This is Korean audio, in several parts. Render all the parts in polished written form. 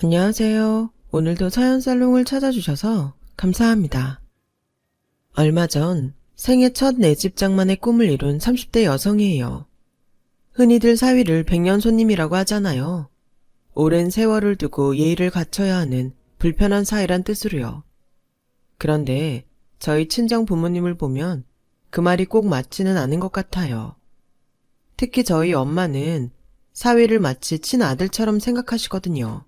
안녕하세요. 오늘도 사연살롱을 찾아주셔서 감사합니다. 얼마 전 생애 첫 내 집 장만의 꿈을 이룬 30대 여성이에요. 흔히들 사위를 백년 손님이라고 하잖아요. 오랜 세월을 두고 예의를 갖춰야 하는 불편한 사이란 뜻으로요. 그런데 저희 친정 부모님을 보면 그 말이 꼭 맞지는 않은 것 같아요. 특히 저희 엄마는 사위를 마치 친아들처럼 생각하시거든요.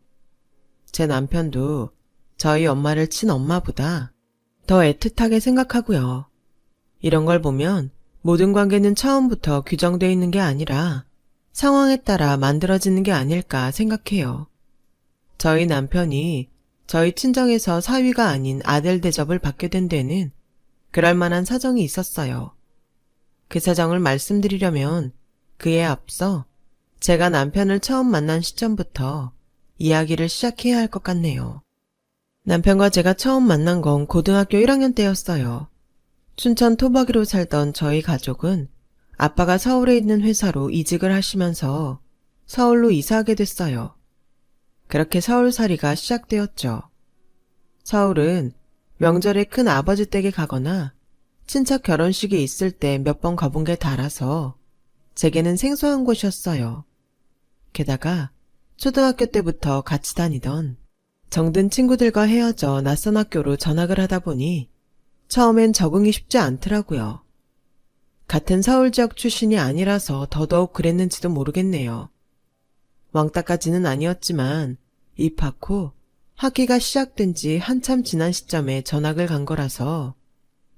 제 남편도 저희 엄마를 친엄마보다 더 애틋하게 생각하고요. 이런 걸 보면 모든 관계는 처음부터 규정되어 있는 게 아니라 상황에 따라 만들어지는 게 아닐까 생각해요. 저희 남편이 저희 친정에서 사위가 아닌 아들 대접을 받게 된 데는 그럴 만한 사정이 있었어요. 그 사정을 말씀드리려면 그에 앞서 제가 남편을 처음 만난 시점부터 이야기를 시작해야 할 것 같네요. 남편과 제가 처음 만난 건 고등학교 1학년 때였어요. 춘천 토박이로 살던 저희 가족은 아빠가 서울에 있는 회사로 이직을 하시면서 서울로 이사하게 됐어요. 그렇게 서울살이가 시작되었죠. 서울은 명절에 큰 아버지 댁에 가거나 친척 결혼식이 있을 때 몇 번 가본 게 달아서 제게는 생소한 곳이었어요. 게다가 초등학교 때부터 같이 다니던 정든 친구들과 헤어져 낯선 학교로 전학을 하다 보니 처음엔 적응이 쉽지 않더라고요. 같은 서울 지역 출신이 아니라서 더더욱 그랬는지도 모르겠네요. 왕따까지는 아니었지만 입학 후 학기가 시작된 지 한참 지난 시점에 전학을 간 거라서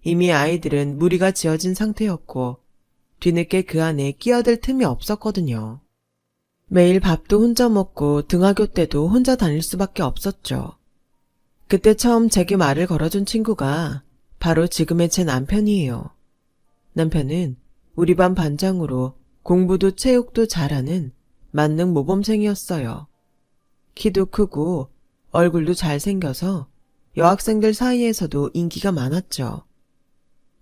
이미 아이들은 무리가 지어진 상태였고 뒤늦게 그 안에 끼어들 틈이 없었거든요. 매일 밥도 혼자 먹고 등하교 때도 혼자 다닐 수밖에 없었죠. 그때 처음 제게 말을 걸어준 친구가 바로 지금의 제 남편이에요. 남편은 우리 반 반장으로 공부도 체육도 잘하는 만능 모범생이었어요. 키도 크고 얼굴도 잘생겨서 여학생들 사이에서도 인기가 많았죠.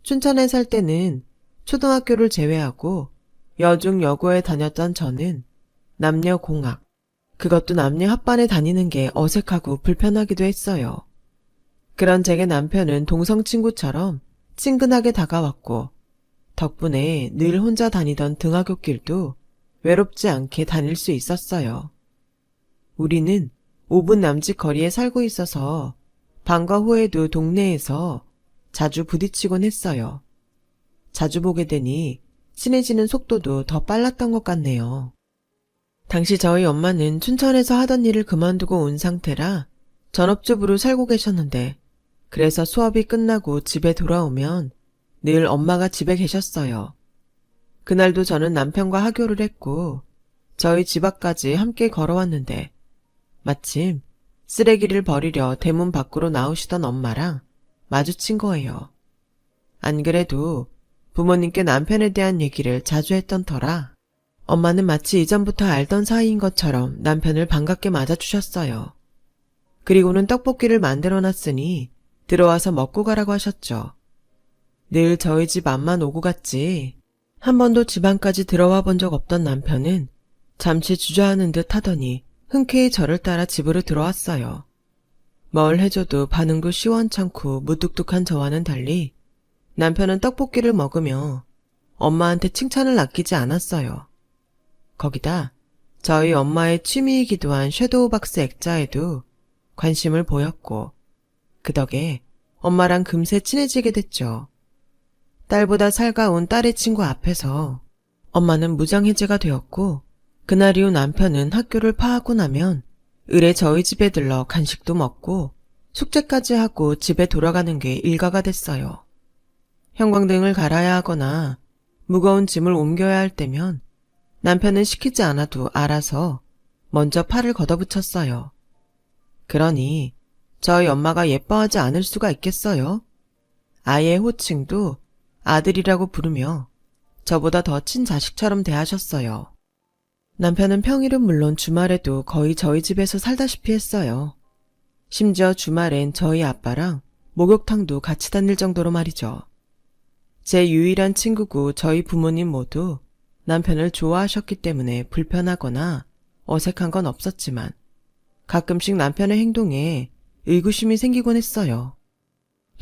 춘천에 살 때는 초등학교를 제외하고 여중 여고에 다녔던 저는 남녀공학, 그것도 남녀 합반에 다니는 게 어색하고 불편하기도 했어요. 그런 제게 남편은 동성 친구처럼 친근하게 다가왔고 덕분에 늘 혼자 다니던 등하교 길도 외롭지 않게 다닐 수 있었어요. 우리는 5분 남짓 거리에 살고 있어서 방과 후에도 동네에서 자주 부딪히곤 했어요. 자주 보게 되니 친해지는 속도도 더 빨랐던 것 같네요. 당시 저희 엄마는 춘천에서 하던 일을 그만두고 온 상태라 전업주부로 살고 계셨는데 그래서 수업이 끝나고 집에 돌아오면 늘 엄마가 집에 계셨어요. 그날도 저는 남편과 하교를 했고 저희 집 앞까지 함께 걸어왔는데 마침 쓰레기를 버리려 대문 밖으로 나오시던 엄마랑 마주친 거예요. 안 그래도 부모님께 남편에 대한 얘기를 자주 했던 터라 엄마는 마치 이전부터 알던 사이인 것처럼 남편을 반갑게 맞아주셨어요. 그리고는 떡볶이를 만들어놨으니 들어와서 먹고 가라고 하셨죠. 늘 저희 집 앞만 오고 갔지 한 번도 집 안까지 들어와 본 적 없던 남편은 잠시 주저하는 듯 하더니 흔쾌히 저를 따라 집으로 들어왔어요. 뭘 해줘도 반응도 시원찮고 무뚝뚝한 저와는 달리 남편은 떡볶이를 먹으며 엄마한테 칭찬을 아끼지 않았어요. 거기다 저희 엄마의 취미이기도 한 섀도우 박스 액자에도 관심을 보였고 그 덕에 엄마랑 금세 친해지게 됐죠. 딸보다 살가운 딸의 친구 앞에서 엄마는 무장해제가 되었고 그날 이후 남편은 학교를 파하고 나면 을에 저희 집에 들러 간식도 먹고 숙제까지 하고 집에 돌아가는 게 일과가 됐어요. 형광등을 갈아야 하거나 무거운 짐을 옮겨야 할 때면 남편은 시키지 않아도 알아서 먼저 팔을 걷어붙였어요. 그러니 저희 엄마가 예뻐하지 않을 수가 있겠어요? 아이의 호칭도 아들이라고 부르며 저보다 더 친자식처럼 대하셨어요. 남편은 평일은 물론 주말에도 거의 저희 집에서 살다시피 했어요. 심지어 주말엔 저희 아빠랑 목욕탕도 같이 다닐 정도로 말이죠. 제 유일한 친구고 저희 부모님 모두 남편을 좋아하셨기 때문에 불편하거나 어색한 건 없었지만 가끔씩 남편의 행동에 의구심이 생기곤 했어요.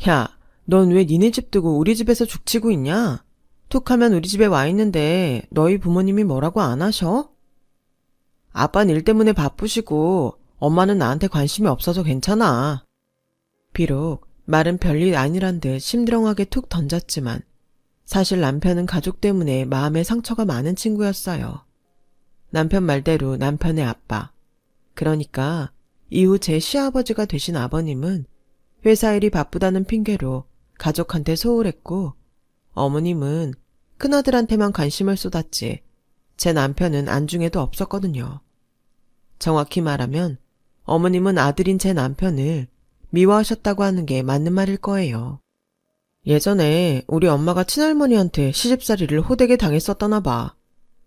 야, 넌 왜 니네 집 두고 우리 집에서 죽치고 있냐? 툭 하면 우리 집에 와 있는데 너희 부모님이 뭐라고 안 하셔? 아빠는 일 때문에 바쁘시고 엄마는 나한테 관심이 없어서 괜찮아. 비록 말은 별일 아니란 듯 심드렁하게 툭 던졌지만 사실 남편은 가족 때문에 마음에 상처가 많은 친구였어요. 남편 말대로 남편의 아빠. 그러니까 이후 제 시아버지가 되신 아버님은 회사 일이 바쁘다는 핑계로 가족한테 소홀했고 어머님은 큰아들한테만 관심을 쏟았지 제 남편은 안중에도 없었거든요. 정확히 말하면 어머님은 아들인 제 남편을 미워하셨다고 하는 게 맞는 말일 거예요. 예전에 우리 엄마가 친할머니한테 시집살이를 호되게 당했었다나 봐.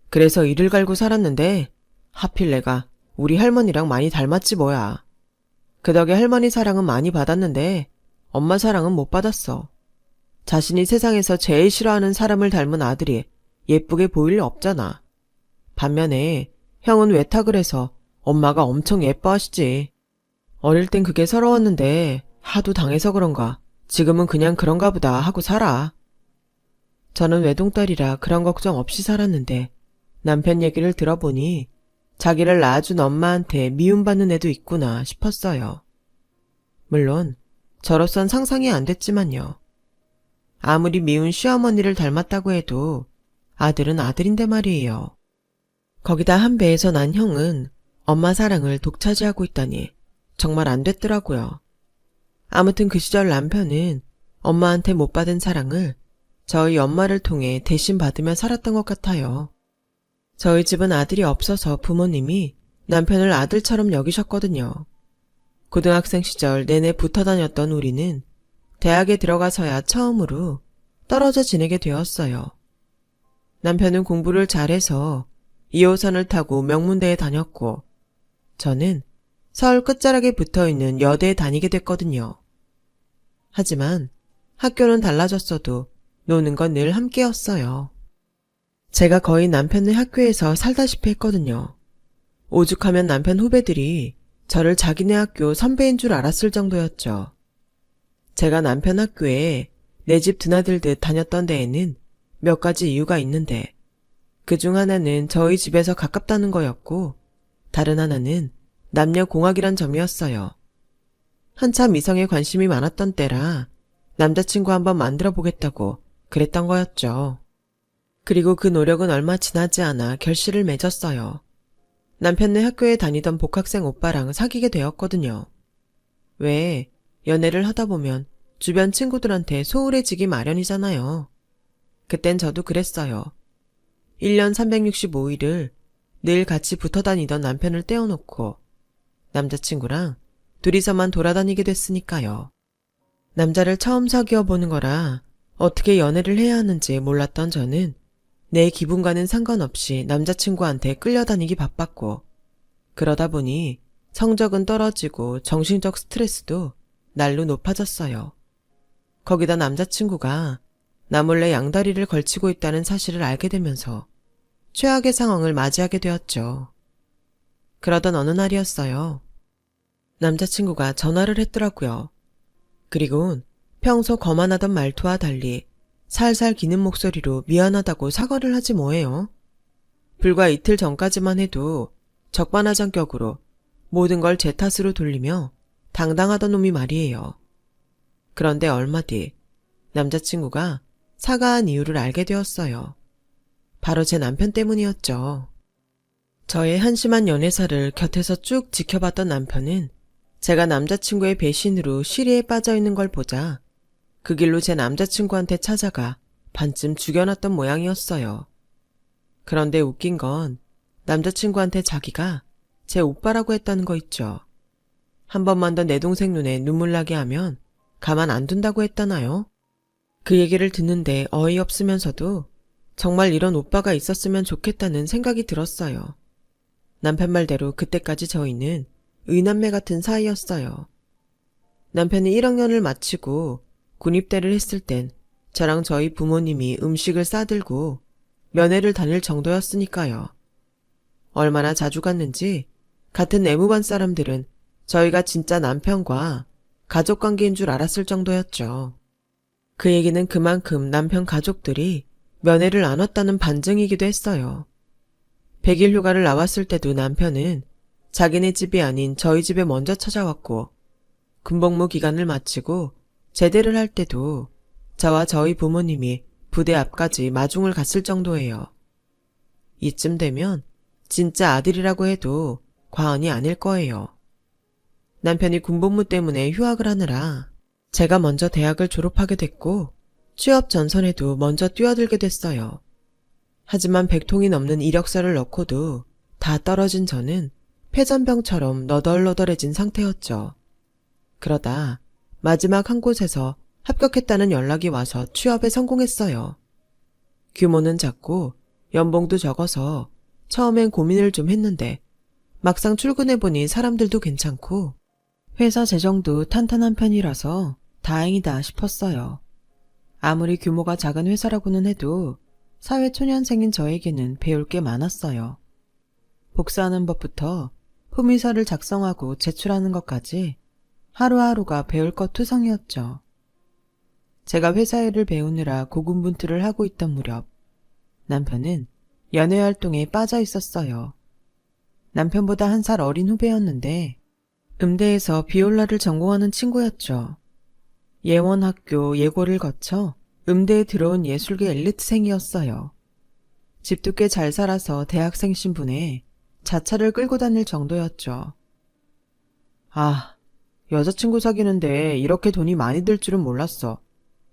그래서 이를 갈고 살았는데 하필 내가 우리 할머니랑 많이 닮았지 뭐야. 그 덕에 할머니 사랑은 많이 받았는데 엄마 사랑은 못 받았어. 자신이 세상에서 제일 싫어하는 사람을 닮은 아들이 예쁘게 보일 리 없잖아. 반면에 형은 외탁을 해서 엄마가 엄청 예뻐하시지. 어릴 땐 그게 서러웠는데 하도 당해서 그런가 지금은 그냥 그런가 보다 하고 살아. 저는 외동딸이라 그런 걱정 없이 살았는데 남편 얘기를 들어보니 자기를 낳아준 엄마한테 미움받는 애도 있구나 싶었어요. 물론 저로선 상상이 안 됐지만요. 아무리 미운 시어머니를 닮았다고 해도 아들은 아들인데 말이에요. 거기다 한 배에서 난 형은 엄마 사랑을 독차지하고 있다니 정말 안 됐더라고요. 아무튼 그 시절 남편은 엄마한테 못 받은 사랑을 저희 엄마를 통해 대신 받으며 살았던 것 같아요. 저희 집은 아들이 없어서 부모님이 남편을 아들처럼 여기셨거든요. 고등학생 시절 내내 붙어 다녔던 우리는 대학에 들어가서야 처음으로 떨어져 지내게 되었어요. 남편은 공부를 잘해서 2호선을 타고 명문대에 다녔고 저는 서울 끝자락에 붙어있는 여대에 다니게 됐거든요. 하지만 학교는 달라졌어도 노는 건 늘 함께였어요. 제가 거의 남편네 학교에서 살다시피 했거든요. 오죽하면 남편 후배들이 저를 자기네 학교 선배인 줄 알았을 정도였죠. 제가 남편 학교에 내 집 드나들듯 다녔던 데에는 몇 가지 이유가 있는데 그중 하나는 저희 집에서 가깝다는 거였고 다른 하나는 남녀공학이란 점이었어요. 한참 이성에 관심이 많았던 때라 남자친구 한번 만들어 보겠다고 그랬던 거였죠. 그리고 그 노력은 얼마 지나지 않아 결실을 맺었어요. 남편네 학교에 다니던 복학생 오빠랑 사귀게 되었거든요. 왜 연애를 하다 보면 주변 친구들한테 소홀해지기 마련이잖아요. 그땐 저도 그랬어요. 1년 365일을 늘 같이 붙어 다니던 남편을 떼어놓고 남자친구랑 둘이서만 돌아다니게 됐으니까요. 남자를 처음 사귀어 보는 거라 어떻게 연애를 해야 하는지 몰랐던 저는 내 기분과는 상관없이 남자친구한테 끌려다니기 바빴고 그러다 보니 성적은 떨어지고 정신적 스트레스도 날로 높아졌어요. 거기다 남자친구가 나 몰래 양다리를 걸치고 있다는 사실을 알게 되면서 최악의 상황을 맞이하게 되었죠. 그러던 어느 날이었어요. 남자친구가 전화를 했더라고요. 그리곤 평소 거만하던 말투와 달리 살살 기는 목소리로 미안하다고 사과를 하지 뭐예요. 불과 이틀 전까지만 해도 적반하장격으로 모든 걸 제 탓으로 돌리며 당당하던 놈이 말이에요. 그런데 얼마 뒤 남자친구가 사과한 이유를 알게 되었어요. 바로 제 남편 때문이었죠. 저의 한심한 연애사를 곁에서 쭉 지켜봤던 남편은 제가 남자친구의 배신으로 시리에 빠져있는 걸 보자 그 길로 제 남자친구한테 찾아가 반쯤 죽여놨던 모양이었어요. 그런데 웃긴 건 남자친구한테 자기가 제 오빠라고 했다는 거 있죠. 한 번만 더 내 동생 눈에 눈물 나게 하면 가만 안 둔다고 했다나요? 그 얘기를 듣는데 어이없으면서도 정말 이런 오빠가 있었으면 좋겠다는 생각이 들었어요. 남편 말대로 그때까지 저희는 의남매 같은 사이였어요. 남편이 1학년을 마치고 군입대를 했을 땐 저랑 저희 부모님이 음식을 싸들고 면회를 다닐 정도였으니까요. 얼마나 자주 갔는지 같은 내무반 사람들은 저희가 진짜 남편과 가족 관계인 줄 알았을 정도였죠. 그 얘기는 그만큼 남편 가족들이 면회를 안 왔다는 반증이기도 했어요. 100일 휴가를 나왔을 때도 남편은 자기네 집이 아닌 저희 집에 먼저 찾아왔고, 군복무 기간을 마치고 제대를 할 때도 저와 저희 부모님이 부대 앞까지 마중을 갔을 정도예요. 이쯤 되면 진짜 아들이라고 해도 과언이 아닐 거예요. 남편이 군복무 때문에 휴학을 하느라 제가 먼저 대학을 졸업하게 됐고 취업 전선에도 먼저 뛰어들게 됐어요. 하지만 100통이 넘는 이력서를 넣고도 다 떨어진 저는 폐전병처럼 너덜너덜해진 상태였죠. 그러다 마지막 한 곳에서 합격했다는 연락이 와서 취업에 성공했어요. 규모는 작고 연봉도 적어서 처음엔 고민을 좀 했는데 막상 출근해보니 사람들도 괜찮고 회사 재정도 탄탄한 편이라서 다행이다 싶었어요. 아무리 규모가 작은 회사라고는 해도 사회초년생인 저에게는 배울 게 많았어요. 복사하는 법부터 품위서를 작성하고 제출하는 것까지 하루하루가 배울 것 투성이었죠. 제가 회사 일을 배우느라 고군분투를 하고 있던 무렵 남편은 연애활동에 빠져 있었어요. 남편보다 1살 어린 후배였는데 음대에서 비올라를 전공하는 친구였죠. 예원학교 예고를 거쳐 음대에 들어온 예술계 엘리트생이었어요. 집도 꽤 잘 살아서 대학생 신분에 자차를 끌고 다닐 정도였죠. 아, 여자친구 사귀는데 이렇게 돈이 많이 들 줄은 몰랐어.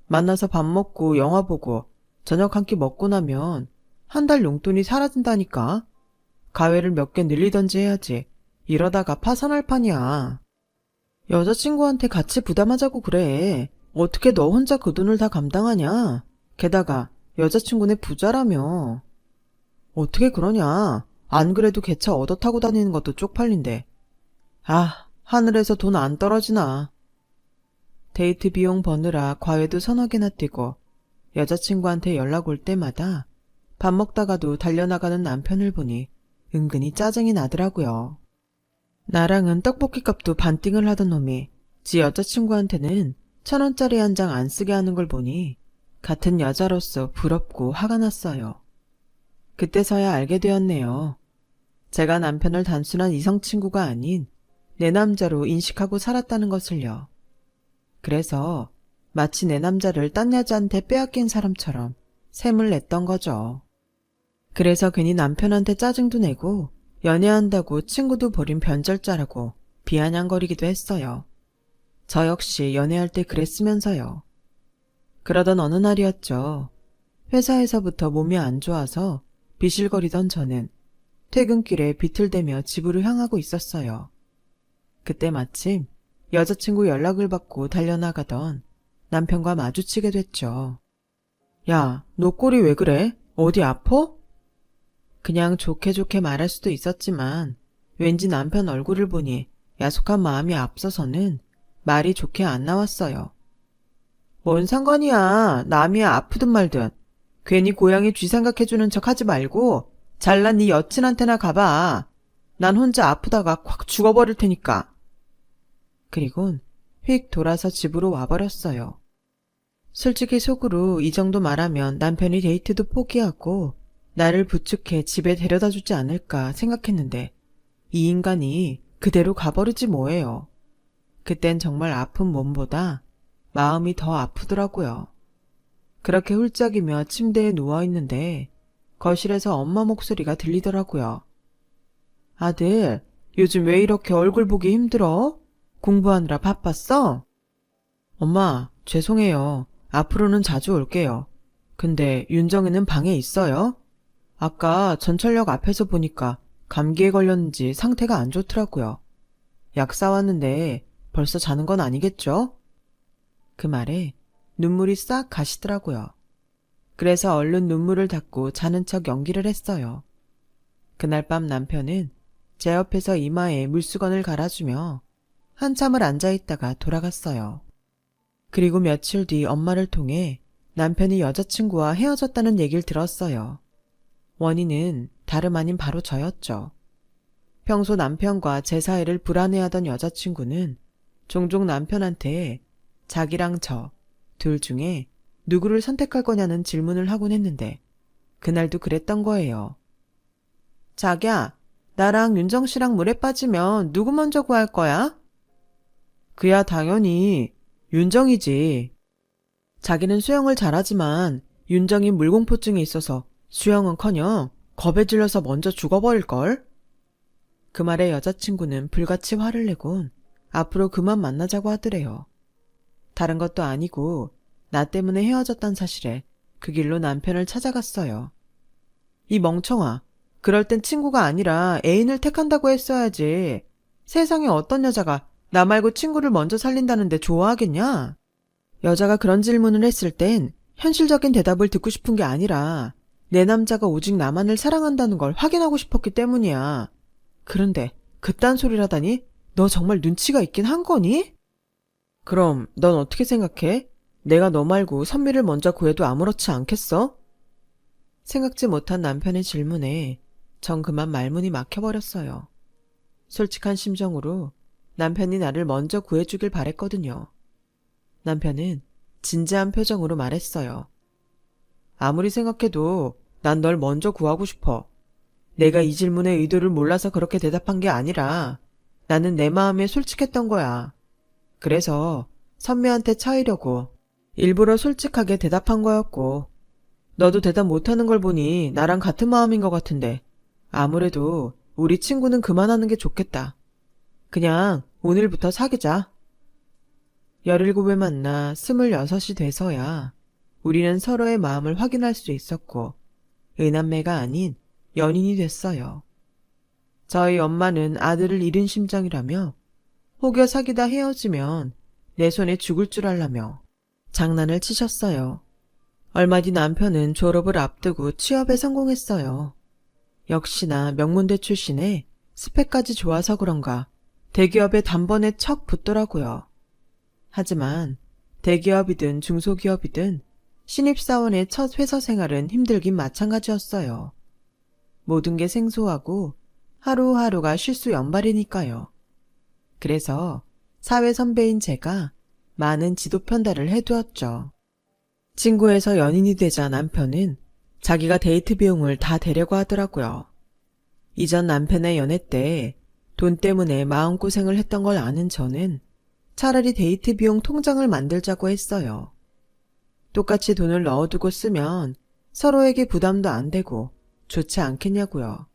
만나서 밥 먹고 영화 보고 저녁 한 끼 먹고 나면 한 달 용돈이 사라진다니까. 가회를 몇 개 늘리던지 해야지. 이러다가 파산할 판이야. 여자친구한테 같이 부담하자고 그래. 어떻게 너 혼자 그 돈을 다 감당하냐? 게다가 여자친구네 부자라며. 어떻게 그러냐? 안 그래도 개차 얻어 타고 다니는 것도 쪽팔린데. 아, 하늘에서 돈 안 떨어지나. 데이트 비용 버느라 과외도 서너 개나 뛰고 여자친구한테 연락 올 때마다 밥 먹다가도 달려나가는 남편을 보니 은근히 짜증이 나더라고요. 나랑은 떡볶이 값도 반띵을 하던 놈이 지 여자친구한테는 1,000원짜리 한 장 안 쓰게 하는 걸 보니 같은 여자로서 부럽고 화가 났어요. 그때서야 알게 되었네요. 제가 남편을 단순한 이성친구가 아닌 내 남자로 인식하고 살았다는 것을요. 그래서 마치 내 남자를 딴 여자한테 빼앗긴 사람처럼 샘을 냈던 거죠. 그래서 괜히 남편한테 짜증도 내고 연애한다고 친구도 버린 변절자라고 비아냥거리기도 했어요. 저 역시 연애할 때 그랬으면서요. 그러던 어느 날이었죠. 회사에서부터 몸이 안 좋아서 비실거리던 저는 퇴근길에 비틀대며 집으로 향하고 있었어요. 그때 마침 여자친구 연락을 받고 달려나가던 남편과 마주치게 됐죠. 야, 너 꼴이 왜 그래? 어디 아파? 그냥 좋게 좋게 말할 수도 있었지만 왠지 남편 얼굴을 보니 야속한 마음이 앞서서는 말이 좋게 안 나왔어요. 뭔 상관이야. 남이야 아프든 말든. 괜히 고양이 쥐 생각해주는 척 하지 말고 잘난 네 여친한테나 가봐. 난 혼자 아프다가 콱 죽어버릴 테니까. 그리곤 휙 돌아서 집으로 와버렸어요. 솔직히 속으로 이 정도 말하면 남편이 데이트도 포기하고 나를 부축해 집에 데려다 주지 않을까 생각했는데 이 인간이 그대로 가버리지 뭐예요. 그땐 정말 아픈 몸보다 마음이 더 아프더라고요. 그렇게 훌쩍이며 침대에 누워있는데 거실에서 엄마 목소리가 들리더라고요. 아들, 요즘 왜 이렇게 얼굴 보기 힘들어? 공부하느라 바빴어? 엄마, 죄송해요. 앞으로는 자주 올게요. 근데 윤정이는 방에 있어요? 아까 전철역 앞에서 보니까 감기에 걸렸는지 상태가 안 좋더라고요. 약 사왔는데 벌써 자는 건 아니겠죠? 그 말에 눈물이 싹 가시더라고요. 그래서 얼른 눈물을 닦고 자는 척 연기를 했어요. 그날 밤 남편은 제 옆에서 이마에 물수건을 갈아주며 한참을 앉아있다가 돌아갔어요. 그리고 며칠 뒤 엄마를 통해 남편이 여자친구와 헤어졌다는 얘기를 들었어요. 원인은 다름 아닌 바로 저였죠. 평소 남편과 제 사이를 불안해하던 여자친구는 종종 남편한테 자기랑 저 둘 중에 누구를 선택할 거냐는 질문을 하곤 했는데 그날도 그랬던 거예요. 자기야, 나랑 윤정 씨랑 물에 빠지면 누구 먼저 구할 거야? 그야 당연히 윤정이지. 자기는 수영을 잘하지만 윤정이 물공포증이 있어서 수영은커녕 겁에 질려서 먼저 죽어버릴걸? 그 말에 여자친구는 불같이 화를 내곤 앞으로 그만 만나자고 하더래요. 다른 것도 아니고 나 때문에 헤어졌단 사실에 그 길로 남편을 찾아갔어요. 이 멍청아, 그럴 땐 친구가 아니라 애인을 택한다고 했어야지. 세상에 어떤 여자가 나 말고 친구를 먼저 살린다는데 좋아하겠냐? 여자가 그런 질문을 했을 땐 현실적인 대답을 듣고 싶은 게 아니라 내 남자가 오직 나만을 사랑한다는 걸 확인하고 싶었기 때문이야. 그런데 그딴 소리라다니? 너 정말 눈치가 있긴 한 거니? 그럼 넌 어떻게 생각해? 내가 너 말고 선미를 먼저 구해도 아무렇지 않겠어? 생각지 못한 남편의 질문에 전 그만 말문이 막혀버렸어요. 솔직한 심정으로 남편이 나를 먼저 구해주길 바랬거든요. 남편은 진지한 표정으로 말했어요. 아무리 생각해도 난 널 먼저 구하고 싶어. 내가 이 질문의 의도를 몰라서 그렇게 대답한 게 아니라 나는 내 마음에 솔직했던 거야. 그래서 선미한테 차이려고 일부러 솔직하게 대답한 거였고 너도 대답 못하는 걸 보니 나랑 같은 마음인 것 같은데 아무래도 우리 친구는 그만하는 게 좋겠다. 그냥 오늘부터 사귀자. 17에 만나 26이 돼서야 우리는 서로의 마음을 확인할 수 있었고 의남매가 아닌 연인이 됐어요. 저희 엄마는 아들을 잃은 심정이라며 혹여 사귀다 헤어지면 내 손에 죽을 줄 알라며 장난을 치셨어요. 얼마 뒤 남편은 졸업을 앞두고 취업에 성공했어요. 역시나 명문대 출신에 스펙까지 좋아서 그런가 대기업에 단번에 척 붙더라고요. 하지만 대기업이든 중소기업이든 신입사원의 첫 회사 생활은 힘들긴 마찬가지였어요. 모든 게 생소하고 하루하루가 실수 연발이니까요. 그래서 사회 선배인 제가 많은 지도 편달을 해두었죠. 친구에서 연인이 되자 남편은 자기가 데이트 비용을 다 대려고 하더라고요. 이전 남편의 연애 때 돈 때문에 마음고생을 했던 걸 아는 저는 차라리 데이트 비용 통장을 만들자고 했어요. 똑같이 돈을 넣어두고 쓰면 서로에게 부담도 안 되고 좋지 않겠냐고요.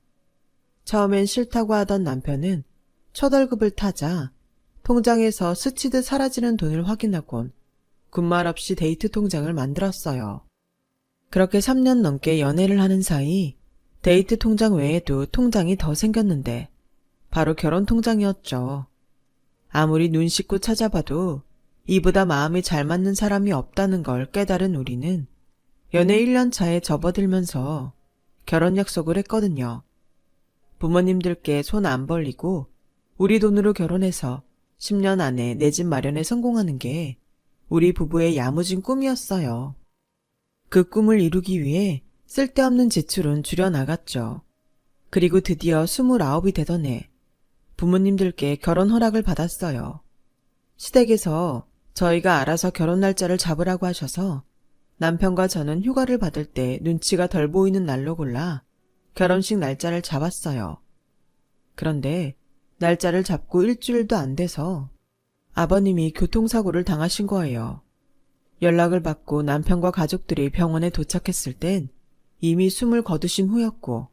처음엔 싫다고 하던 남편은 첫 월급을 타자 통장에서 스치듯 사라지는 돈을 확인하곤 군말 없이 데이트 통장을 만들었어요. 그렇게 3년 넘게 연애를 하는 사이 데이트 통장 외에도 통장이 더 생겼는데 바로 결혼 통장이었죠. 아무리 눈 씻고 찾아봐도 이보다 마음이 잘 맞는 사람이 없다는 걸 깨달은 우리는 연애 1년 차에 접어들면서 결혼 약속을 했거든요. 부모님들께 손 안 벌리고 우리 돈으로 결혼해서 10년 안에 내 집 마련에 성공하는 게 우리 부부의 야무진 꿈이었어요. 그 꿈을 이루기 위해 쓸데없는 지출은 줄여나갔죠. 그리고 드디어 29이 되던 해 부모님들께 결혼 허락을 받았어요. 시댁에서 저희가 알아서 결혼 날짜를 잡으라고 하셔서 남편과 저는 휴가를 받을 때 눈치가 덜 보이는 날로 골라 결혼식 날짜를 잡았어요. 그런데 날짜를 잡고 일주일도 안 돼서 아버님이 교통사고를 당하신 거예요. 연락을 받고 남편과 가족들이 병원에 도착했을 땐 이미 숨을 거두신 후였고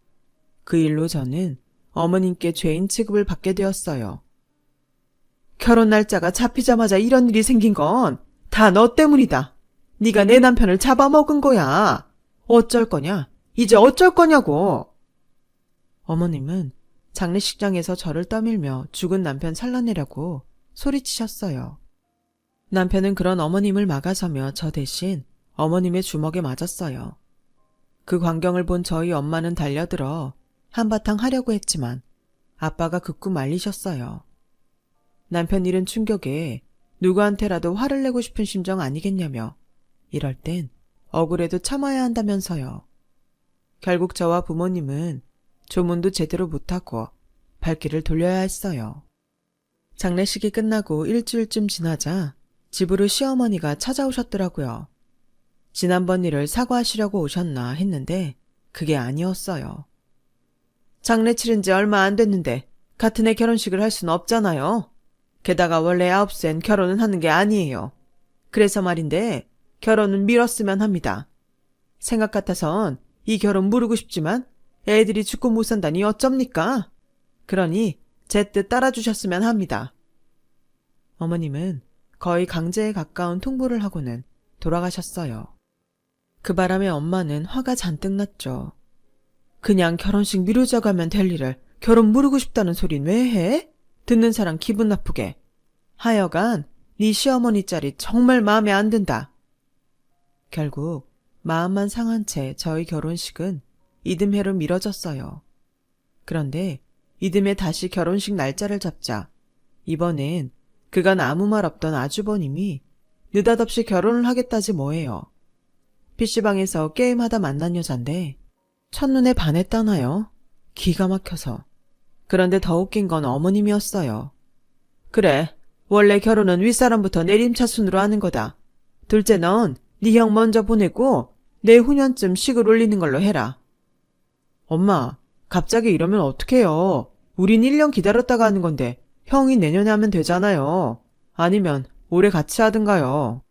그 일로 저는 어머님께 죄인 취급을 받게 되었어요. 결혼 날짜가 잡히자마자 이런 일이 생긴 건 다 너 때문이다. 네가 내 남편을 잡아먹은 거야. 어쩔 거냐? 이제 어쩔 거냐고. 어머님은 장례식장에서 저를 떠밀며 죽은 남편 살려내려고 소리치셨어요. 남편은 그런 어머님을 막아서며 저 대신 어머님의 주먹에 맞았어요. 그 광경을 본 저희 엄마는 달려들어 한바탕 하려고 했지만 아빠가 극구 말리셨어요. 남편 일은 충격에 누구한테라도 화를 내고 싶은 심정 아니겠냐며 이럴 땐 억울해도 참아야 한다면서요. 결국 저와 부모님은 조문도 제대로 못하고 발길을 돌려야 했어요. 장례식이 끝나고 일주일쯤 지나자 집으로 시어머니가 찾아오셨더라고요. 지난번 일을 사과하시려고 오셨나 했는데 그게 아니었어요. 장례 치른 지 얼마 안 됐는데 같은 해 결혼식을 할 수는 없잖아요. 게다가 원래 9세엔 결혼은 하는 게 아니에요. 그래서 말인데 결혼은 미뤘으면 합니다. 생각 같아선 이 결혼 미루고 싶지만 애들이 죽고 못 산다니 어쩝니까? 그러니 제 뜻 따라주셨으면 합니다. 어머님은 거의 강제에 가까운 통보를 하고는 돌아가셨어요. 그 바람에 엄마는 화가 잔뜩 났죠. 그냥 결혼식 미루자고 하면 될 일을 결혼 미루고 싶다는 소린 왜 해? 듣는 사람 기분 나쁘게. 하여간 네 시어머니 짤이 정말 마음에 안 든다. 결국 마음만 상한 채 저희 결혼식은 이듬해로 미뤄졌어요. 그런데 이듬해 다시 결혼식 날짜를 잡자 이번엔 그간 아무 말 없던 아주버님이 느닷없이 결혼을 하겠다지 뭐예요. PC방에서 게임하다 만난 여잔데 첫눈에 반했다나요? 기가 막혀서. 그런데 더 웃긴 건 어머님이었어요. 그래, 원래 결혼은 윗사람부터 내림차순으로 하는 거다. 둘째 넌 네 형 먼저 보내고 내후년쯤 식을 올리는 걸로 해라. 엄마, 갑자기 이러면 어떡해요. 우린 1년 기다렸다가 하는 건데 형이 내년에 하면 되잖아요. 아니면 올해 같이 하든가요.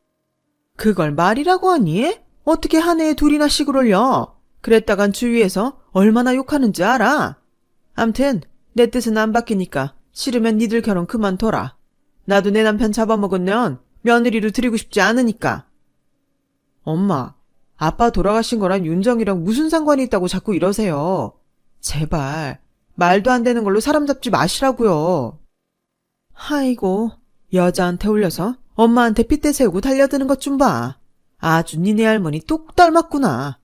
그걸 말이라고 하니? 어떻게 한 해에 둘이나 식을 올려? 그랬다간 주위에서 얼마나 욕하는지 알아? 암튼 내 뜻은 안 바뀌니까 싫으면 니들 결혼 그만둬라. 나도 내 남편 잡아먹으면 며느리로 드리고 싶지 않으니까. 엄마, 아빠 돌아가신 거랑 윤정이랑 무슨 상관이 있다고 자꾸 이러세요. 제발 말도 안 되는 걸로 사람 잡지 마시라고요. 아이고, 여자한테 올려서 엄마한테 핏대 세우고 달려드는 것 좀 봐. 아주 니네 할머니 똑 닮았구나.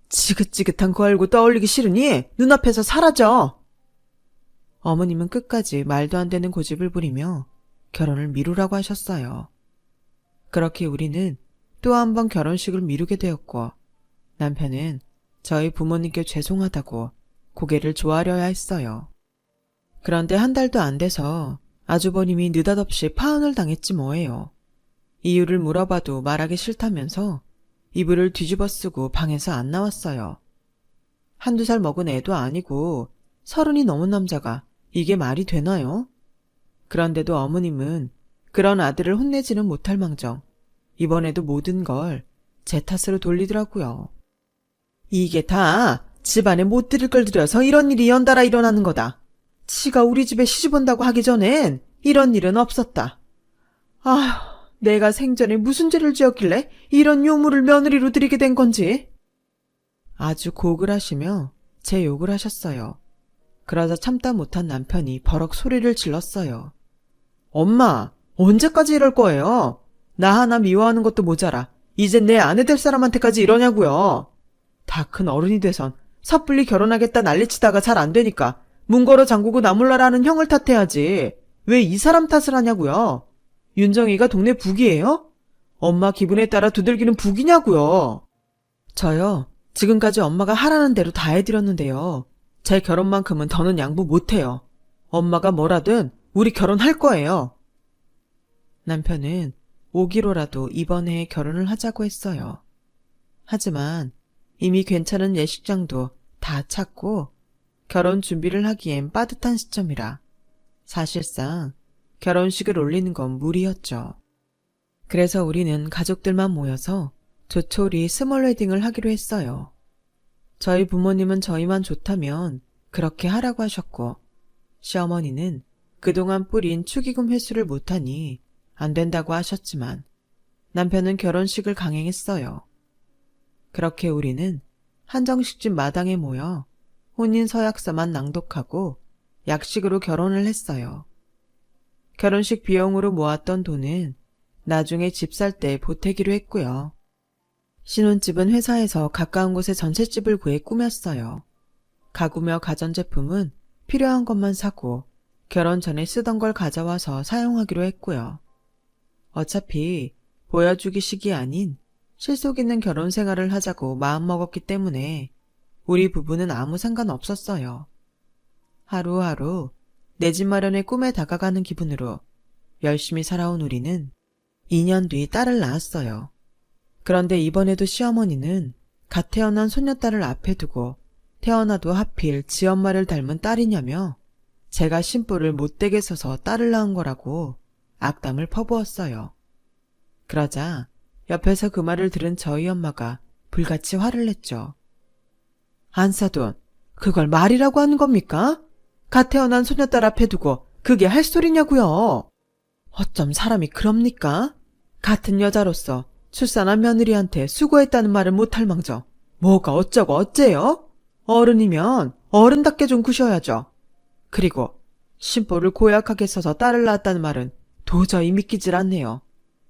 지긋지긋한 거 알고 떠올리기 싫으니 눈앞에서 사라져. 어머님은 끝까지 말도 안 되는 고집을 부리며 결혼을 미루라고 하셨어요. 그렇게 우리는 또 한 번 결혼식을 미루게 되었고 남편은 저희 부모님께 죄송하다고 고개를 조아려야 했어요. 그런데 한 달도 안 돼서 아주버님이 느닷없이 파혼을 당했지 뭐예요. 이유를 물어봐도 말하기 싫다면서 이불을 뒤집어 쓰고 방에서 안 나왔어요. 한두 살 먹은 애도 아니고 30이 넘은 남자가 이게 말이 되나요? 그런데도 어머님은 그런 아들을 혼내지는 못할 망정 이번에도 모든 걸 제 탓으로 돌리더라고요. 이게 다 집안에 못 들일 걸 들여서 이런 일이 연달아 일어나는 거다. 지가 우리 집에 시집 온다고 하기 전엔 이런 일은 없었다. 아휴, 내가 생전에 무슨 죄를 지었길래 이런 요물을 며느리로 들이게 된 건지. 아주 곡을 하시며 제 욕을 하셨어요. 그러자 참다 못한 남편이 버럭 소리를 질렀어요. 엄마, 언제까지 이럴 거예요? 나 하나 미워하는 것도 모자라 이젠 내 아내 될 사람한테까지 이러냐고요. 다 큰 어른이 돼선 섣불리 결혼하겠다 난리치다가 잘 안 되니까 문 걸어 잠그고 나 몰라라 하는 형을 탓해야지. 왜 이 사람 탓을 하냐고요. 윤정이가 동네 북이에요? 엄마 기분에 따라 두들기는 북이냐고요. 저요, 지금까지 엄마가 하라는 대로 다 해드렸는데요. 제 결혼만큼은 더는 양보 못해요. 엄마가 뭐라든 우리 결혼할 거예요. 남편은 오기로라도 이번 해에 결혼을 하자고 했어요. 하지만 이미 괜찮은 예식장도 다 찾고 결혼 준비를 하기엔 빠듯한 시점이라 사실상 결혼식을 올리는 건 무리였죠. 그래서 우리는 가족들만 모여서 조촐히 스몰 웨딩을 하기로 했어요. 저희 부모님은 저희만 좋다면 그렇게 하라고 하셨고 시어머니는 그동안 뿌린 축의금 회수를 못하니 안 된다고 하셨지만 남편은 결혼식을 강행했어요. 그렇게 우리는 한정식집 마당에 모여 혼인 서약서만 낭독하고 약식으로 결혼을 했어요. 결혼식 비용으로 모았던 돈은 나중에 집 살 때 보태기로 했고요. 신혼집은 회사에서 가까운 곳에 전셋집을 구해 꾸몄어요. 가구며 가전제품은 필요한 것만 사고 결혼 전에 쓰던 걸 가져와서 사용하기로 했고요. 어차피 보여주기식이 아닌 실속 있는 결혼 생활을 하자고 마음먹었기 때문에 우리 부부는 아무 상관 없었어요. 하루하루 내 집 마련의 꿈에 다가가는 기분으로 열심히 살아온 우리는 2년 뒤 딸을 낳았어요. 그런데 이번에도 시어머니는 갓 태어난 손녀딸을 앞에 두고 태어나도 하필 지엄마를 닮은 딸이냐며 제가 심보를 못되게 써서 딸을 낳은 거라고 악담을 퍼부었어요. 그러자 옆에서 그 말을 들은 저희 엄마가 불같이 화를 냈죠. 안사돈, 그걸 말이라고 하는 겁니까? 갓 태어난 손녀딸 앞에 두고 그게 할 소리냐고요? 어쩜 사람이 그럽니까? 같은 여자로서 출산한 며느리한테 수고했다는 말을 못할 망정 뭐가 어쩌고 어째요? 어른이면 어른답게 좀 구셔야죠. 그리고 심보를 고약하게 써서 딸을 낳았다는 말은 도저히 믿기질 않네요.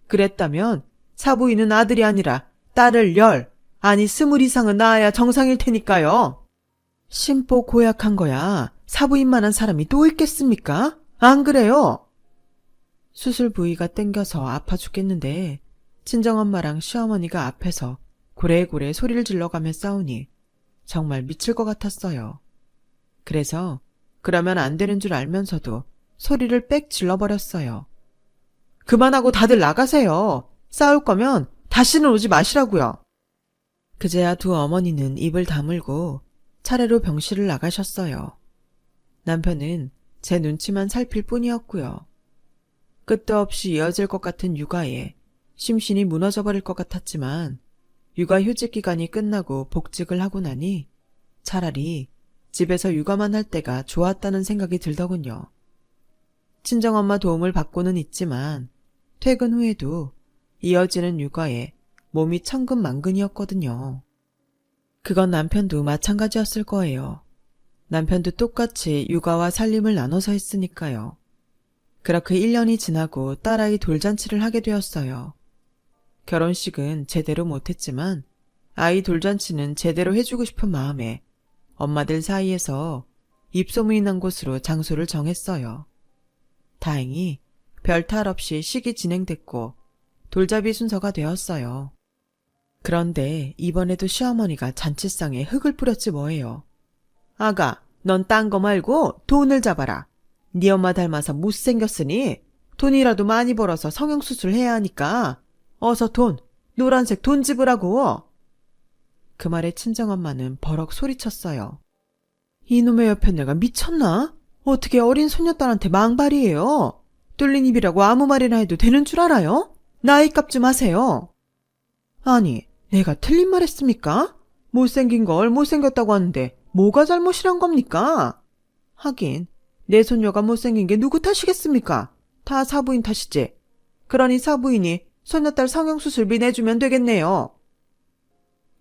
그랬다면 사부인은 아들이 아니라 딸을 10, 아니 20 이상은 낳아야 정상일 테니까요. 심보 고약한 거야 사부인만한 사람이 또 있겠습니까? 안 그래요? 수술 부위가 땡겨서 아파 죽겠는데 친정엄마랑 시어머니가 앞에서 고래고래 소리를 질러가며 싸우니 정말 미칠 것 같았어요. 그래서 그러면 안 되는 줄 알면서도 소리를 빽 질러버렸어요. 그만하고 다들 나가세요. 싸울 거면 다시는 오지 마시라고요. 그제야 두 어머니는 입을 다물고 차례로 병실을 나가셨어요. 남편은 제 눈치만 살필 뿐이었고요. 끝도 없이 이어질 것 같은 육아에 심신이 무너져버릴 것 같았지만 육아휴직 기간이 끝나고 복직을 하고 나니 차라리 집에서 육아만 할 때가 좋았다는 생각이 들더군요. 친정엄마 도움을 받고는 있지만 퇴근 후에도 이어지는 육아에 몸이 천근만근이었거든요. 그건 남편도 마찬가지였을 거예요. 남편도 똑같이 육아와 살림을 나눠서 했으니까요. 그렇게 1년이 지나고 딸아이 돌잔치를 하게 되었어요. 결혼식은 제대로 못했지만 아이 돌잔치는 제대로 해주고 싶은 마음에 엄마들 사이에서 입소문이 난 곳으로 장소를 정했어요. 다행히 별탈 없이 식이 진행됐고 돌잡이 순서가 되었어요. 그런데 이번에도 시어머니가 잔치상에 흙을 뿌렸지 뭐예요. 아가, 넌 딴 거 말고 돈을 잡아라. 네 엄마 닮아서 못생겼으니 돈이라도 많이 벌어서 성형수술 해야 하니까 어서 돈, 노란색 돈 집으라고. 그 말에 친정엄마는 버럭 소리쳤어요. 이놈의 옆에 내가 미쳤나? 어떻게 어린 손녀딸한테 망발이에요? 뚫린 입이라고 아무 말이나 해도 되는 줄 알아요? 나이값 좀 하세요. 아니, 내가 틀린 말 했습니까? 못생긴 걸 못생겼다고 하는데 뭐가 잘못이란 겁니까? 하긴 내 손녀가 못생긴 게 누구 탓이겠습니까? 다 사부인 탓이지. 그러니 사부인이 손녀딸 성형수술비 내주면 되겠네요.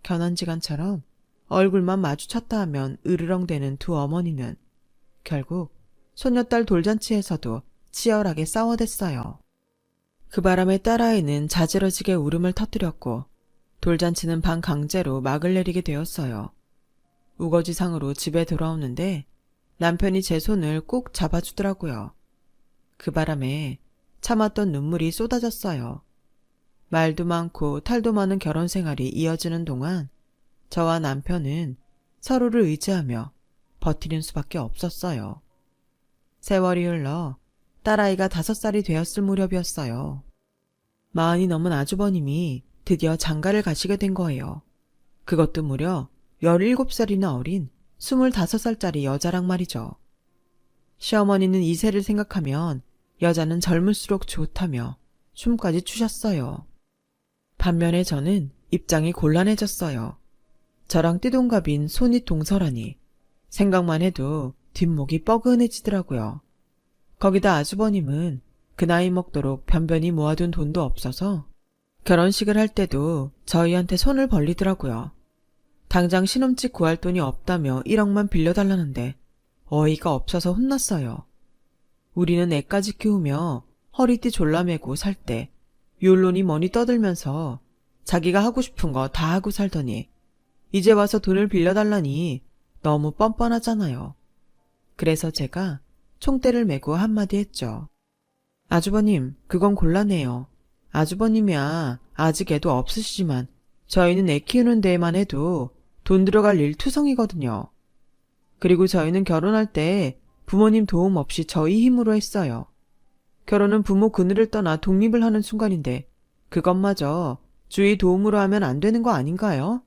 견원지간처럼 얼굴만 마주쳤다 하면 으르렁대는 두 어머니는 결국 손녀딸 돌잔치에서도 치열하게 싸워댔어요. 그 바람에 딸아이는 자지러지게 울음을 터뜨렸고 돌잔치는 반강제로 막을 내리게 되었어요. 우거지상으로 집에 돌아오는데 남편이 제 손을 꼭 잡아주더라고요. 그 바람에 참았던 눈물이 쏟아졌어요. 말도 많고 탈도 많은 결혼 생활이 이어지는 동안 저와 남편은 서로를 의지하며 버티는 수밖에 없었어요. 세월이 흘러 딸아이가 5살이 되었을 무렵이었어요. 40이 넘은 아주버님이 드디어 장가를 가시게 된 거예요. 그것도 무려 17살이나 어린 25살짜리 여자랑 말이죠. 시어머니는 이세를 생각하면 여자는 젊을수록 좋다며 춤까지 추셨어요. 반면에 저는 입장이 곤란해졌어요. 저랑 띠동갑인 손이 동서라니 생각만 해도 뒷목이 뻐근해지더라고요. 거기다 아주버님은 그 나이 먹도록 변변히 모아둔 돈도 없어서 결혼식을 할 때도 저희한테 손을 벌리더라고요. 당장 신혼집 구할 돈이 없다며 1억만 빌려달라는데 어이가 없어서 혼났어요. 우리는 애까지 키우며 허리띠 졸라매고 살 때 욜로니 뭐니 떠들면서 자기가 하고 싶은 거 다 하고 살더니 이제 와서 돈을 빌려달라니 너무 뻔뻔하잖아요. 그래서 제가 총대를 메고 한마디 했죠. 아주버님, 그건 곤란해요. 아주버님이야 아직 애도 없으시지만 저희는 애 키우는 데에만 해도 돈 들어갈 일 투성이거든요. 그리고 저희는 결혼할 때 부모님 도움 없이 저희 힘으로 했어요. 결혼은 부모 그늘을 떠나 독립을 하는 순간인데 그것마저 주위 도움으로 하면 안 되는 거 아닌가요?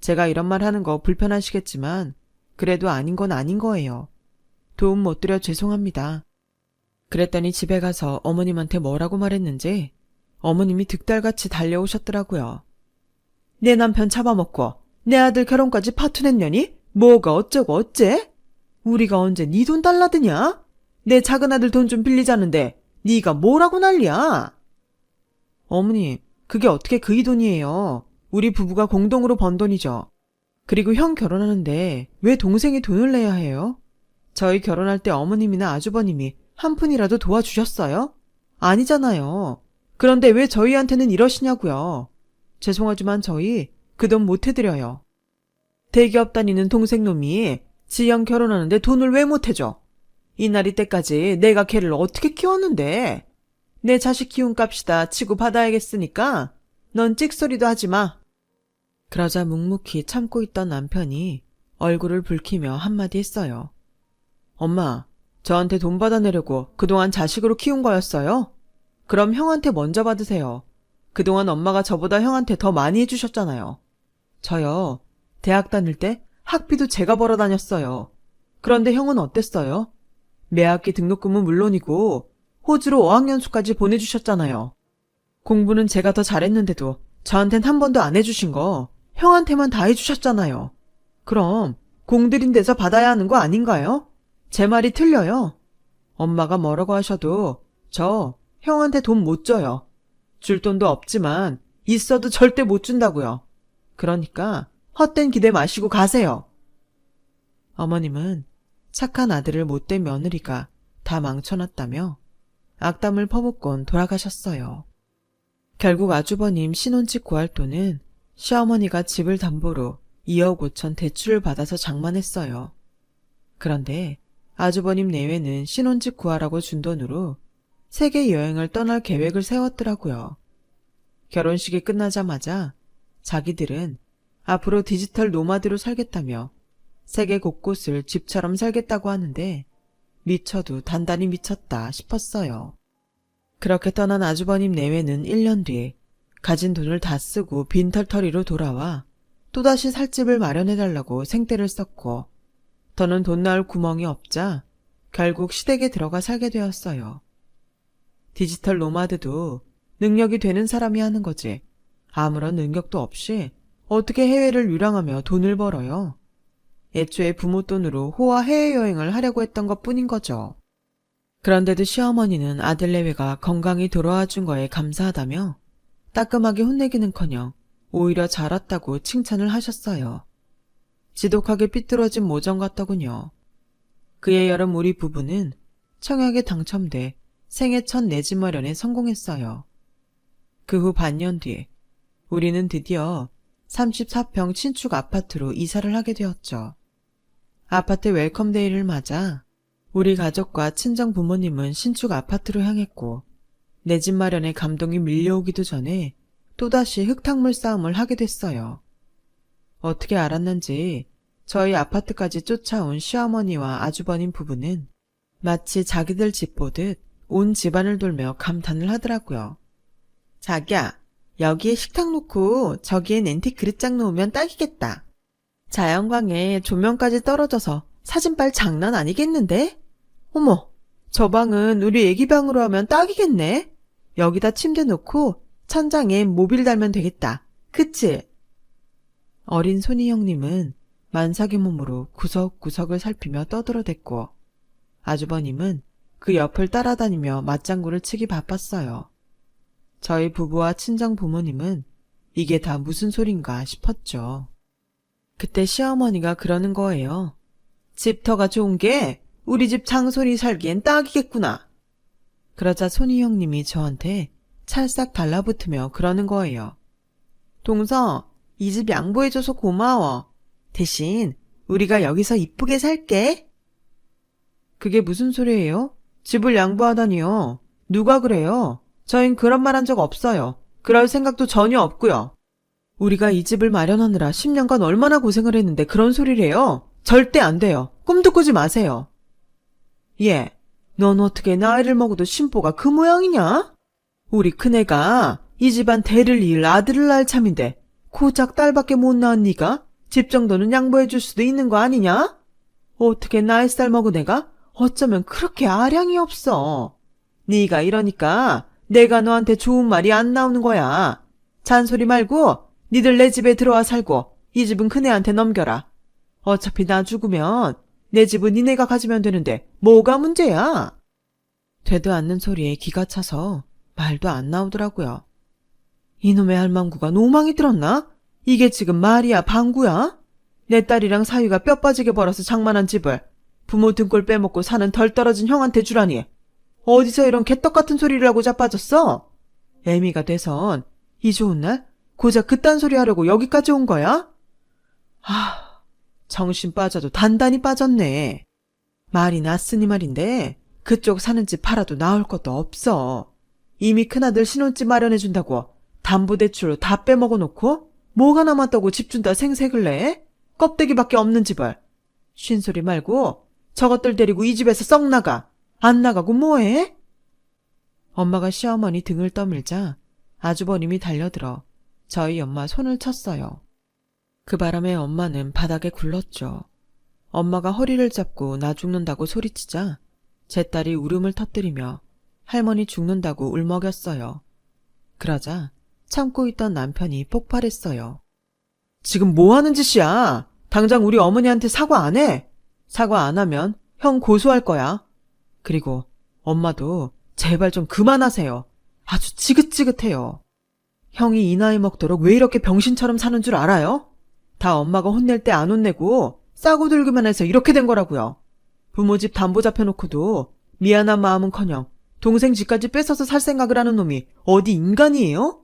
제가 이런 말 하는 거 불편하시겠지만 그래도 아닌 건 아닌 거예요. 도움 못 드려 죄송합니다. 그랬더니 집에 가서 어머님한테 뭐라고 말했는지 어머님이 득달같이 달려오셨더라고요. 내 남편 잡아먹고 내 아들 결혼까지 파토냈냐니? 뭐가 어쩌고 어째? 우리가 언제 네 돈 달라드냐? 내 작은 아들 돈 좀 빌리자는데 네가 뭐라고 난리야? 어머님, 그게 어떻게 그이 돈이에요? 우리 부부가 공동으로 번 돈이죠. 그리고 형 결혼하는데 왜 동생이 돈을 내야 해요? 저희 결혼할 때 어머님이나 아주버님이 한 푼이라도 도와주셨어요? 아니잖아요. 그런데 왜 저희한테는 이러시냐고요. 죄송하지만 저희 그 돈 못 해드려요. 대기업 다니는 동생놈이 지형 결혼하는데 돈을 왜 못 해줘? 이 날이 때까지 내가 걔를 어떻게 키웠는데? 내 자식 키운 값이다 치고 받아야겠으니까 넌 찍소리도 하지 마. 그러자 묵묵히 참고 있던 남편이 얼굴을 붉히며 한마디 했어요. 엄마, 저한테 돈 받아내려고 그동안 자식으로 키운 거였어요? 그럼 형한테 먼저 받으세요. 그동안 엄마가 저보다 형한테 더 많이 해주셨잖아요. 저요, 대학 다닐 때 학비도 제가 벌어 다녔어요. 그런데 형은 어땠어요? 매학기 등록금은 물론이고 호주로 어학연수까지 보내주셨잖아요. 공부는 제가 더 잘했는데도 저한텐 한 번도 안 해주신 거 형한테만 다 해주셨잖아요. 그럼 공들인 데서 받아야 하는 거 아닌가요? 제 말이 틀려요. 엄마가 뭐라고 하셔도 저 형한테 돈 못 줘요. 줄 돈도 없지만 있어도 절대 못 준다고요. 그러니까 헛된 기대 마시고 가세요. 어머님은 착한 아들을 못된 며느리가 다 망쳐놨다며 악담을 퍼붓곤 돌아가셨어요. 결국 아주버님 신혼집 구할 돈은 시어머니가 집을 담보로 2억 5천 대출을 받아서 장만했어요. 그런데 아주버님 내외는 신혼집 구하라고 준 돈으로 세계 여행을 떠날 계획을 세웠더라고요. 결혼식이 끝나자마자 자기들은 앞으로 디지털 노마드로 살겠다며 세계 곳곳을 집처럼 살겠다고 하는데 미쳐도 단단히 미쳤다 싶었어요. 그렇게 떠난 아주버님 내외는 1년 뒤에 가진 돈을 다 쓰고 빈털터리로 돌아와 또다시 살 집을 마련해달라고 생떼를 썼고 더는 돈 나올 구멍이 없자 결국 시댁에 들어가 살게 되었어요. 디지털 노마드도 능력이 되는 사람이 하는 거지 아무런 능력도 없이 어떻게 해외를 유랑하며 돈을 벌어요. 애초에 부모 돈으로 호화 해외여행을 하려고 했던 것뿐인 거죠. 그런데도 시어머니는 아들 내외가 건강히 돌아와 준 거에 감사하다며 따끔하게 혼내기는커녕 오히려 잘 왔다고 칭찬을 하셨어요. 지독하게 삐뚤어진 모정 같더군요. 그해 여름 우리 부부는 청약에 당첨돼 생애 첫 내 집 마련에 성공했어요. 그 후 반년 뒤 우리는 드디어 34평 신축 아파트로 이사를 하게 되었죠. 아파트 웰컴데이를 맞아 우리 가족과 친정 부모님은 신축 아파트로 향했고 내 집 마련에 감동이 밀려오기도 전에 또다시 흙탕물 싸움을 하게 됐어요. 어떻게 알았는지 저희 아파트까지 쫓아온 시어머니와 아주버님 부부는 마치 자기들 집 보듯 온 집안을 돌며 감탄을 하더라고요. 자기야, 여기에 식탁 놓고 저기엔 앤틱 그릇장 놓으면 딱이겠다. 자연광에 조명까지 떨어져서 사진빨 장난 아니겠는데? 어머, 저 방은 우리 애기 방으로 하면 딱이겠네? 여기다 침대 놓고 천장에 모빌 달면 되겠다. 그치? 어린 손이 형님은 만삭의 몸으로 구석구석을 살피며 떠들어댔고 아주버님은 그 옆을 따라다니며 맞장구를 치기 바빴어요. 저희 부부와 친정 부모님은 이게 다 무슨 소린가 싶었죠. 그때 시어머니가 그러는 거예요. 집터가 좋은 게 우리 집 장손이 살기엔 딱이겠구나. 그러자 손이 형님이 저한테 찰싹 달라붙으며 그러는 거예요. 동서, 이 집 양보해줘서 고마워. 대신 우리가 여기서 이쁘게 살게. 그게 무슨 소리예요? 집을 양보하다니요. 누가 그래요? 저흰 그런 말 한 적 없어요. 그럴 생각도 전혀 없고요. 우리가 이 집을 마련하느라 10년간 얼마나 고생을 했는데 그런 소리를 해요? 절대 안 돼요. 꿈도 꾸지 마세요. 얘, 넌 어떻게 나이를 먹어도 심보가 그 모양이냐? 우리 큰애가 이 집안 대를 이을 아들을 낳을 참인데 고작 딸밖에 못 낳은 네가 집 정도는 양보해 줄 수도 있는 거 아니냐? 어떻게 나이 살 먹은 애가 어쩌면 그렇게 아량이 없어. 네가 이러니까 내가 너한테 좋은 말이 안 나오는 거야. 잔소리 말고 니들 내 집에 들어와 살고 이 집은 큰애한테 넘겨라. 어차피 나 죽으면 내 집은 니네가 가지면 되는데 뭐가 문제야? 되도 않는 소리에 기가 차서 말도 안 나오더라고요. 이놈의 할망구가 노망이 들었나? 이게 지금 말이야 방구야? 내 딸이랑 사위가 뼈 빠지게 벌어서 장만한 집을 부모 등골 빼먹고 사는 덜 떨어진 형한테 주라니. 어디서 이런 개떡 같은 소리를 하고 자빠졌어? 애미가 돼선 이 좋은 날 고작 그딴 소리 하려고 여기까지 온 거야? 정신 빠져도 단단히 빠졌네. 말이 났으니 말인데 그쪽 사는 집 팔아도 나올 것도 없어. 이미 큰아들 신혼집 마련해준다고 담보대출로 다 빼먹어놓고 뭐가 남았다고 집 준다 생색을 내? 껍데기밖에 없는 집을. 쉰소리 말고 저것들 데리고 이 집에서 썩 나가. 안 나가고 뭐해? 엄마가 시어머니 등을 떠밀자 아주버님이 달려들어 저희 엄마 손을 쳤어요. 그 바람에 엄마는 바닥에 굴렀죠. 엄마가 허리를 잡고 나 죽는다고 소리치자 제 딸이 울음을 터뜨리며 할머니 죽는다고 울먹였어요. 그러자 참고 있던 남편이 폭발했어요. 지금 뭐 하는 짓이야? 당장 우리 어머니한테 사과 안 해? 사과 안 하면 형 고소할 거야. 그리고 엄마도 제발 좀 그만하세요. 아주 지긋지긋해요. 형이 이 나이 먹도록 왜 이렇게 병신처럼 사는 줄 알아요? 다 엄마가 혼낼 때 안 혼내고 싸고 들기만 해서 이렇게 된 거라고요. 부모 집 담보 잡혀놓고도 미안한 마음은커녕 동생 집까지 뺏어서 살 생각을 하는 놈이 어디 인간이에요?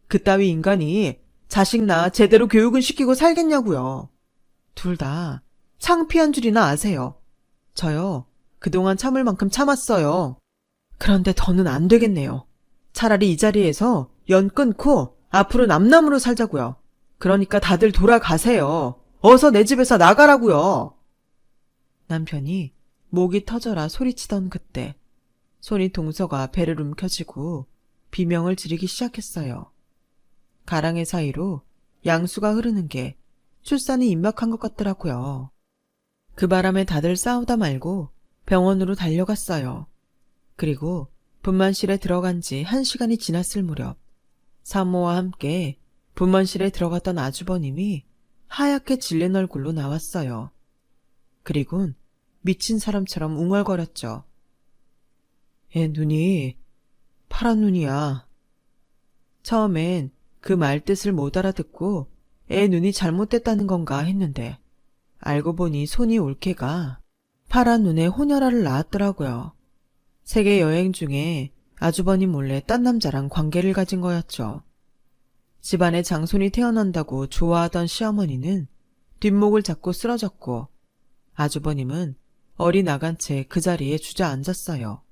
그따위 인간이 자식 낳아 제대로 교육은 시키고 살겠냐고요. 둘 다 창피한 줄이나 아세요. 저요, 그동안 참을 만큼 참았어요. 그런데 더는 안 되겠네요. 차라리 이 자리에서 연 끊고 앞으로 남남으로 살자고요. 그러니까 다들 돌아가세요. 어서 내 집에서 나가라고요. 남편이 목이 터져라 소리치던 그때 손이 동서가 배를 움켜쥐고 비명을 지르기 시작했어요. 가랑의 사이로 양수가 흐르는 게 출산이 임박한 것 같더라고요. 그 바람에 다들 싸우다 말고 병원으로 달려갔어요. 그리고 분만실에 들어간 지 1시간이 지났을 무렵 산모와 함께 분만실에 들어갔던 아주버님이 하얗게 질린 얼굴로 나왔어요. 그리곤 미친 사람처럼 웅얼거렸죠. 애 눈이 파란 눈이야. 처음엔 그 말뜻을 못 알아듣고 애 눈이 잘못됐다는 건가 했는데 알고 보니 손이 올케가 파란 눈에 혼혈아를 낳았더라고요. 세계 여행 중에 아주버님 몰래 딴 남자랑 관계를 가진 거였죠. 집안에 장손이 태어난다고 좋아하던 시어머니는 뒷목을 잡고 쓰러졌고 아주버님은 어리 나간 채 그 자리에 주저앉았어요.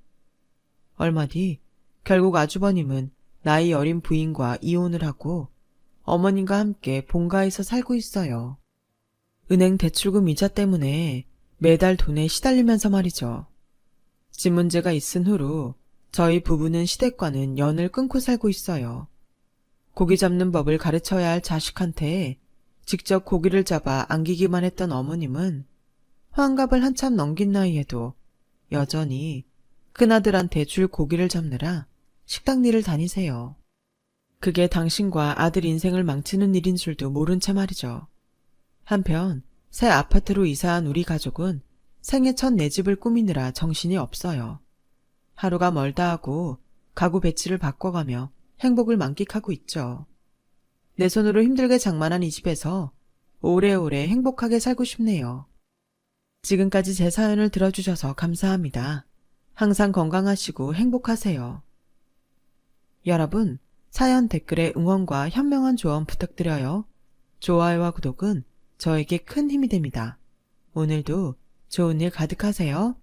얼마 뒤 결국 아주버님은 나이 어린 부인과 이혼을 하고 어머님과 함께 본가에서 살고 있어요. 은행 대출금 이자 때문에 매달 돈에 시달리면서 말이죠. 집 문제가 있은 후로 저희 부부는 시댁과는 연을 끊고 살고 있어요. 고기 잡는 법을 가르쳐야 할 자식한테 직접 고기를 잡아 안기기만 했던 어머님은 환갑을 한참 넘긴 나이에도 여전히 큰아들한테 줄 고기를 잡느라 식당 일을 다니세요. 그게 당신과 아들 인생을 망치는 일인 줄도 모른 채 말이죠. 한편 새 아파트로 이사한 우리 가족은 생애 첫 내 집을 꾸미느라 정신이 없어요. 하루가 멀다 하고 가구 배치를 바꿔가며 행복을 만끽하고 있죠. 내 손으로 힘들게 장만한 이 집에서 오래오래 행복하게 살고 싶네요. 지금까지 제 사연을 들어주셔서 감사합니다. 항상 건강하시고 행복하세요. 여러분, 사연 댓글에 응원과 현명한 조언 부탁드려요. 좋아요와 구독은 저에게 큰 힘이 됩니다. 오늘도 좋은 일 가득하세요.